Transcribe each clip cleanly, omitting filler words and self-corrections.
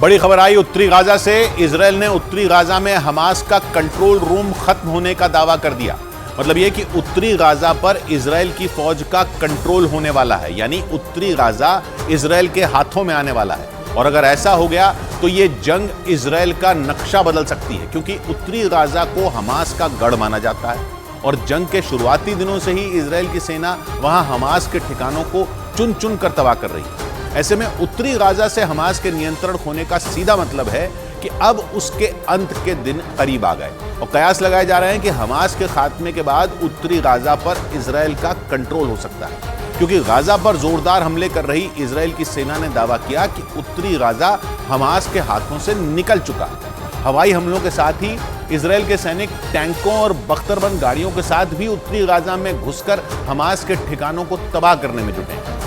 बड़ी खबर आई उत्तरी गाजा से। इजराइल ने उत्तरी गाजा में हमास का कंट्रोल रूम खत्म होने का दावा कर दिया। मतलब यह कि उत्तरी गाजा पर इजराइल की फौज का कंट्रोल होने वाला है, यानी उत्तरी गाजा इजराइल के हाथों में आने वाला है। और अगर ऐसा हो गया तो यह जंग इजराइल का नक्शा बदल सकती है, क्योंकि उत्तरी गाजा को हमास का गढ़ माना जाता है और जंग के शुरुआती दिनों से ही इजराइल की सेना वहां हमास के ठिकानों को चुन चुन कर तबाह कर रही है। ऐसे में उत्तरी गाजा से हमास के नियंत्रण होने का सीधा मतलब है कि अब उसके अंत के दिन करीब आ गए और कयास लगाए जा रहे हैं कि हमास के खात्मे के बाद उत्तरी गाजा पर इजराइल का कंट्रोल हो सकता है, क्योंकि गाजा पर जोरदार हमले कर रही इजराइल की सेना ने दावा किया कि उत्तरी गाजा हमास के हाथों से निकल चुका है। हवाई हमलों के साथ ही इजराइल के सैनिक टैंकों और बख्तरबंद गाड़ियों के साथ भी उत्तरी गाजा में घुसकर हमास के ठिकानों को तबाह करने में जुटे हैं,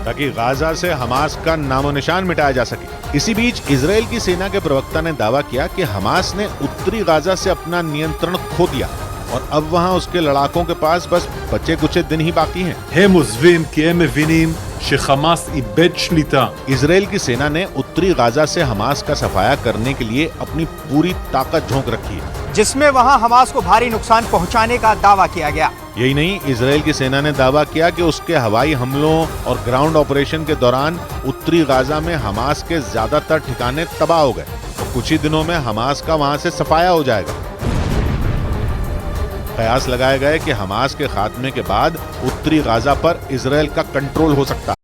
ताकि गाजा से हमास का नामो निशान मिटाया जा सके। इसी बीच इजराइल की सेना के प्रवक्ता ने दावा किया कि हमास ने उत्तरी गाजा से अपना नियंत्रण खो दिया और अब वहां उसके लड़ाकों के पास बस बचे कुछ दिन ही बाकी हैं। הם עוזבים כי הם מבינים שחמאס איבד שליטה। इजराइल की सेना ने उत्तरी गाजा से हमास का सफाया करने के लिए अपनी पूरी ताकत झोंक रखी है, जिसमें वहां हमास को भारी नुकसान पहुंचाने का दावा किया गया। यही नहीं, इजराइल की सेना ने दावा किया कि उसके हवाई हमलों और ग्राउंड ऑपरेशन के दौरान उत्तरी गाजा में हमास के ज्यादातर ठिकाने तबाह हो गए और कुछ ही दिनों में हमास का वहां से सफाया हो जाएगा। कयास लगाए गए कि हमास के खात्मे के बाद उत्तरी गाजा पर इजराइल का कंट्रोल हो सकता है।